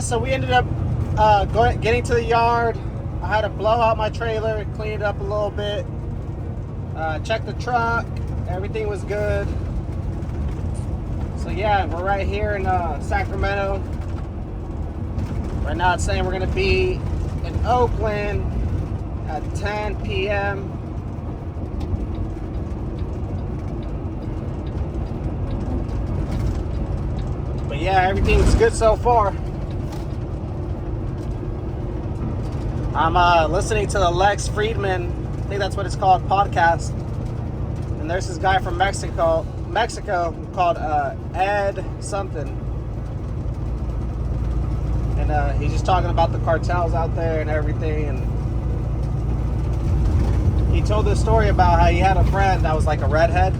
so we ended up getting to the yard. I had to blow out my trailer, clean it up a little bit, check the truck, everything was good. So yeah, we're right here in Sacramento. Right now it's saying we're gonna be in Oakland at 10 p.m. But yeah, everything's good so far. I'm listening to the Lex Friedman, I think that's what it's called, podcast. And there's this guy from Mexico called Ed something. And he's just talking about the cartels out there and everything. And he told this story about how he had a friend that was like a redhead.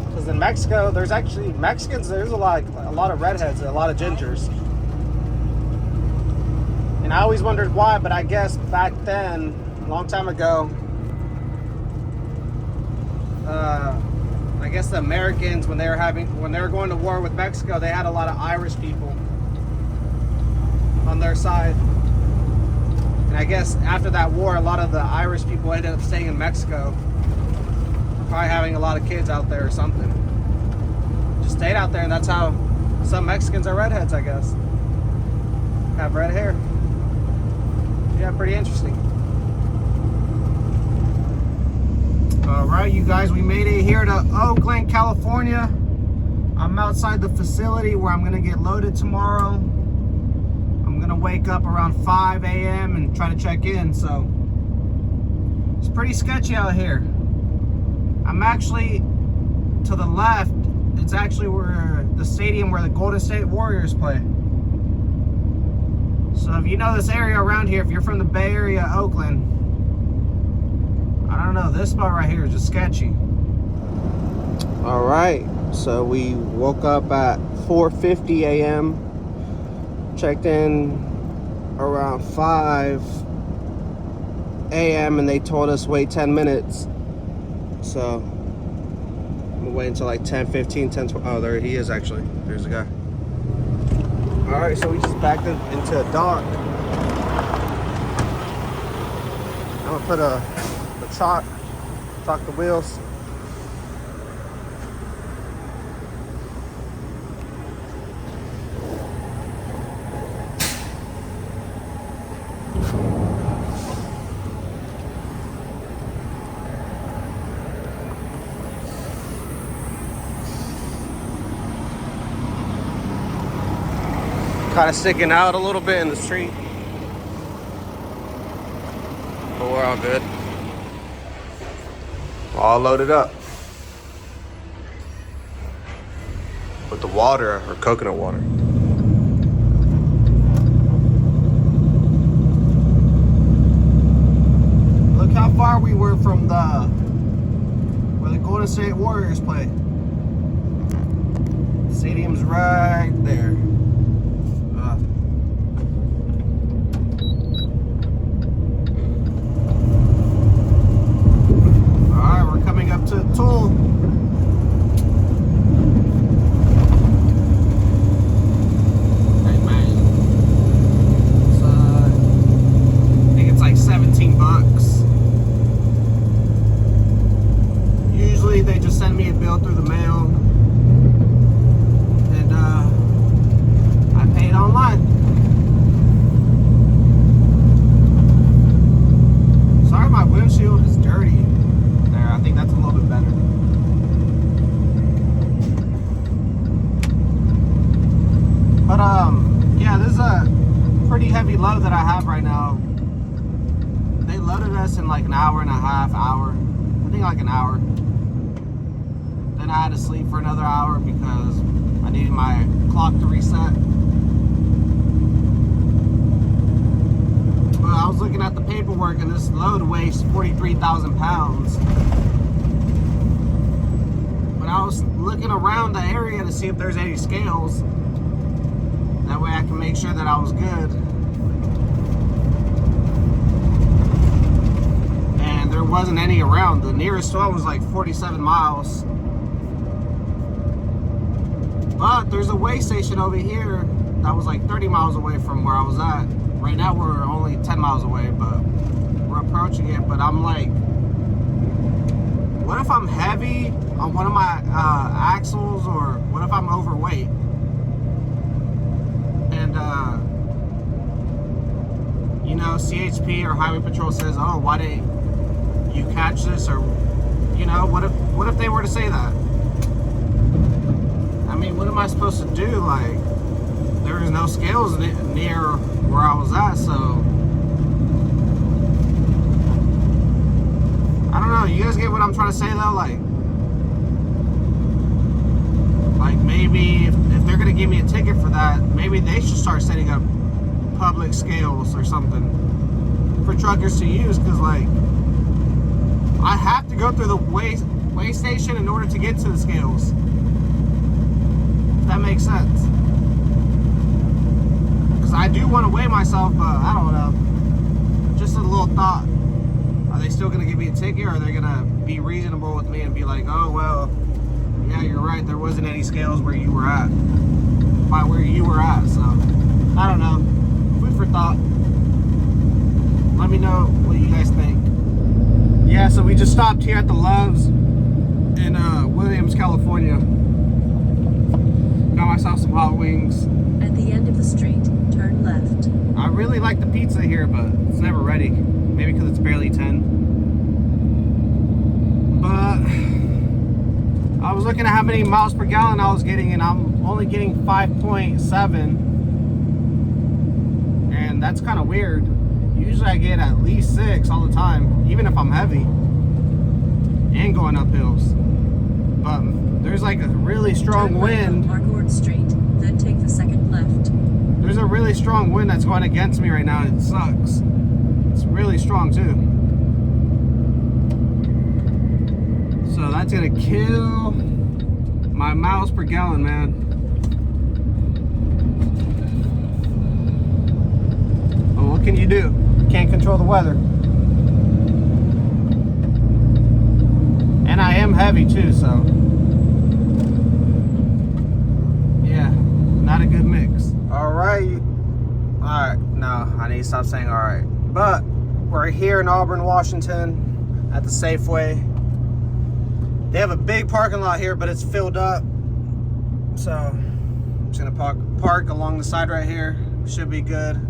Because in Mexico, there's actually Mexicans. There's a lot of redheads, a lot of gingers. And I always wondered why, but I guess back then, a long time ago, I guess the Americans, when they were going to war with Mexico, they had a lot of Irish people on their side. And I guess after that war, a lot of the Irish people ended up staying in Mexico, probably having a lot of kids out there or something. Just stayed out there, and that's how some Mexicans are redheads, I guess. Have red hair. Yeah, pretty interesting. Alright, you guys, we made it here to Oakland, California. I'm outside the facility where I'm gonna get loaded tomorrow. I'm gonna wake up around 5 a.m. and try to check in, so it's pretty sketchy out here. I'm actually to the left. It's actually where the stadium where the Golden State Warriors play. So if you know this area around here, if you're from the Bay Area, Oakland, I don't know, this spot right here is just sketchy. All right, so we woke up at 4:50 a.m. checked in around 5 a.m. and they told us wait 10 minutes. So I'm gonna wait until like 10:15, 10:20. Oh, there he is actually. There's the guy. All right, so we just backed into a dock. I'm gonna put a chalk the wheels. Kind of sticking out a little bit in the street, but we're all good. All loaded up with the water or coconut water. Look how far we were from where the Golden State Warriors play. The stadium's right there. Coming up to the toll. Hey man, I think it's like 17 bucks. Usually they just send me a bill through the mail, and I pay it online. Sorry, my windshield is dirty. I think that's a little bit better. But yeah, this is a pretty heavy load that I have right now. They loaded us in like an hour and a half, I think like an hour. Then I had to sleep for another hour because I needed my clock to reset. But I was looking at the paperwork and this load weighs 43,000 pounds. I was looking around the area to see if there's any scales. That way I can make sure that I was good. And there wasn't any around. The nearest one was like 47 miles. But there's a weigh station over here that was like 30 miles away from where I was at. Right now we're only 10 miles away, but we're approaching it. But I'm like, what if I'm heavy on one of my axles, or what if I'm overweight? And you know, CHP or Highway Patrol says, oh, why didn't you catch this? Or, you know, what if they were to say that? I mean, what am I supposed to do? Like, there was no scales near where I was at, so I don't know. You guys get what I'm trying to say, though? Like maybe if they're gonna give me a ticket for that, maybe they should start setting up public scales or something for truckers to use, because like I have to go through the weigh station in order to get to the scales. If that makes sense. Because I do want to weigh myself, but I don't know. Just a little thought. Are they still going to give me a ticket, or are they going to be reasonable with me and be like, oh, well, yeah, you're right, there wasn't any scales where you were at. By where you were at, so I don't know. Food for thought. Let me know what you guys think. Yeah, so we just stopped here at the Loves in Williams, California. Got myself some hot wings. At the end of the street, turn left. I really like the pizza here, but it's never ready. Maybe because it's barely 10. But I was looking at how many miles per gallon I was getting, and I'm only getting 5.7. And that's kind of weird. Usually I get at least 6 all the time, even if I'm heavy and going up hills. But there's like a really strong wind. Marquardt Street, then take the second left. There's a really strong wind that's going against me right now. It sucks. It's really strong too. So that's gonna kill my miles per gallon, man. But what can you do? Can't control the weather. And I am heavy too, so yeah, not a good mix. Alright, no, I need to stop saying alright. But we're here in Auburn, Washington at the Safeway. They have a big parking lot here, but it's filled up. So I'm just gonna park along the side right here. Should be good.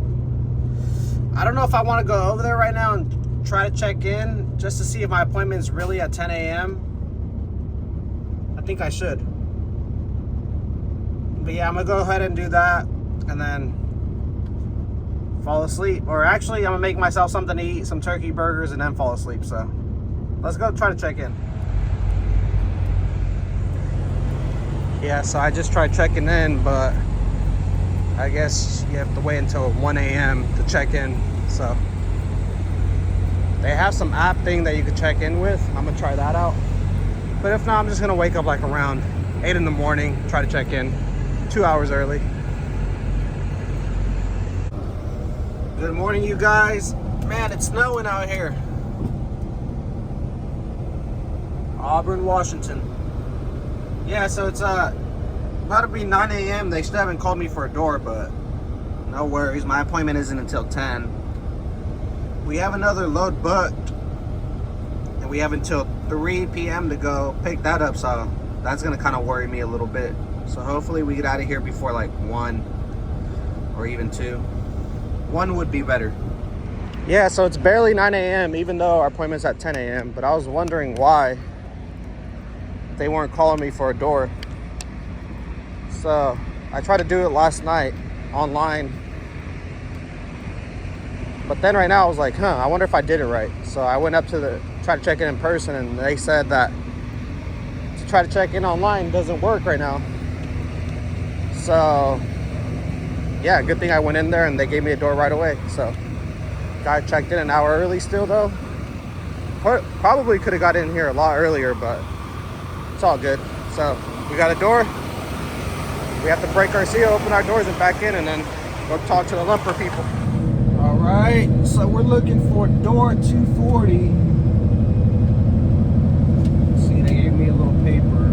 I don't know if I want to go over there right now and try to check in just to see if my appointment is really at 10 a.m. I think I should. But yeah, I'm gonna go ahead and do that and then fall asleep. Or actually, I'm gonna make myself something to eat, some turkey burgers, and then fall asleep. So let's go try to check in. Yeah, so I just tried checking in, but I guess you have to wait until 1 a.m. to check in. So they have some app thing that you can check in with. I'm gonna try that out. But if not, I'm just gonna wake up like around 8 in the morning, try to check in 2 hours early. Good morning, you guys. Man, it's snowing out here. Auburn, Washington. Yeah, so it's about to be 9 a.m. They still haven't called me for a door, but no worries. My appointment isn't until 10. We have another load booked, and we have until 3 p.m. to go pick that up, so that's gonna kind of worry me a little bit. So hopefully we get out of here before like 1 or even 2. 1 would be better. Yeah, so it's barely 9 a.m. even though our appointment's at 10 a.m. But I was wondering why they weren't calling me for a door. So I tried to do it last night online, but then right now I was like, I wonder if I did it right. So I went up to try to check in person, and they said that to try to check in online doesn't work right now. So yeah, good thing I went in there and they gave me a door right away. So got checked in an hour early still though. Probably could have got in here a lot earlier, but it's all good. So we got a door. We have to break our seal, open our doors and back in, and then go talk to the lumper people. All right, so we're looking for door 240. Let's see, they gave me a little paper.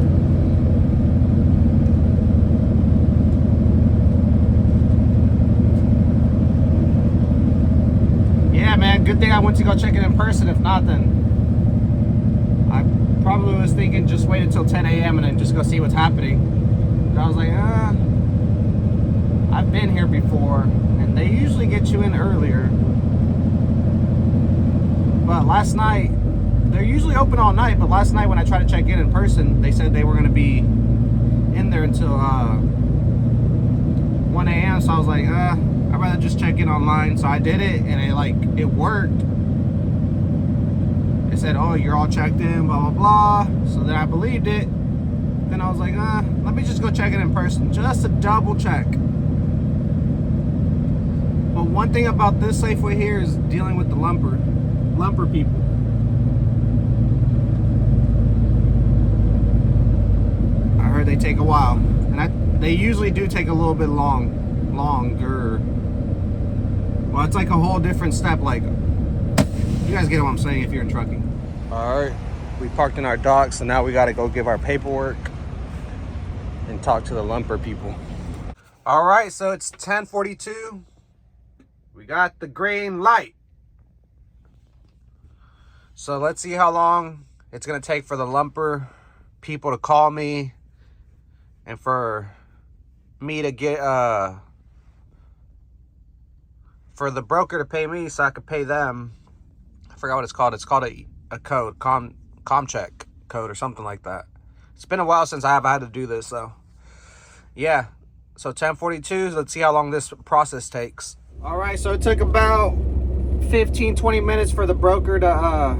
good thing I went to go check it in person. If not, then I probably was thinking just wait until 10 a.m. and then just go see what's happening. But I was like, I've been here before, and they usually get you in earlier. But last night, they're usually open all night, but last night when I tried to check in person, they said they were going to be in there until 1 a.m. So I was like, I'd rather just check in online. So I did it, and it worked. It said, oh, you're all checked in, blah, blah, blah. So then I believed it. Then I was like, let me just go check it in person, just to double check. But one thing about this Safeway here is dealing with the lumper people. I heard they take a while, and they usually do take a little bit longer. Well, it's like a whole different step. Like, you guys get what I'm saying if you're in trucking. All right, we parked in our dock, so now we got to go give our paperwork and talk to the lumper people. All right, so it's 10:42. We got the green light. So let's see how long it's gonna take for the lumper people to call me and for me to get for the broker to pay me so I could pay them. I forgot what it's called. It's called a code, ComCheck code or something like that. It's been a while since I've had to do this, so yeah. So 10:42, let's see how long this process takes. All right, so it took about 15-20 minutes for the broker to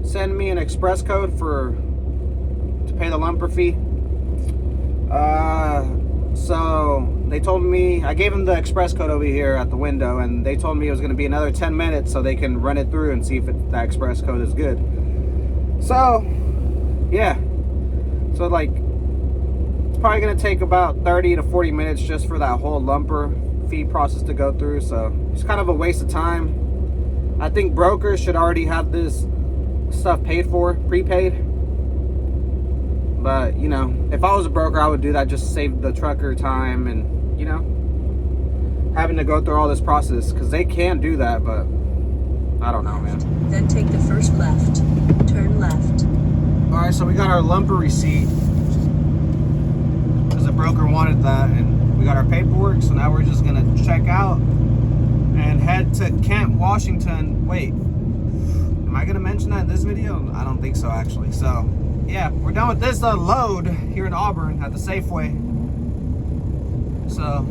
send me an express code to pay the lumper fee. So they told me, I gave them the express code over here at the window, and they told me it was going to be another 10 minutes so they can run it through and see if that express code is good. So yeah, so like it's probably going to take about 30 to 40 minutes just for that whole lumper fee process to go through. So it's kind of a waste of time. I think brokers should already have this stuff paid for, prepaid. But, you know, if I was a broker, I would do that just to save the trucker time and, you know, having to go through all this process, because they can do that, but I don't know, man. Then take the first left. Turn left. All right, so we got our lumper receipt because the broker wanted that, and we got our paperwork. So now we're just gonna check out and head to Kent, Washington. Wait, am I gonna mention that in this video? I don't think so, actually. So yeah, we're done with this load here in Auburn at the Safeway. So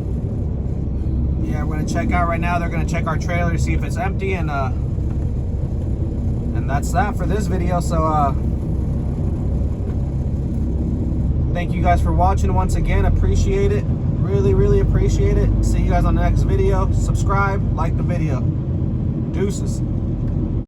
yeah, we're gonna check out right now. They're gonna check our trailer, see if it's empty, and that's that for this video. So thank you guys for watching once again. Appreciate it. Really appreciate it. See you guys on the next video. Subscribe, like the video. Deuces.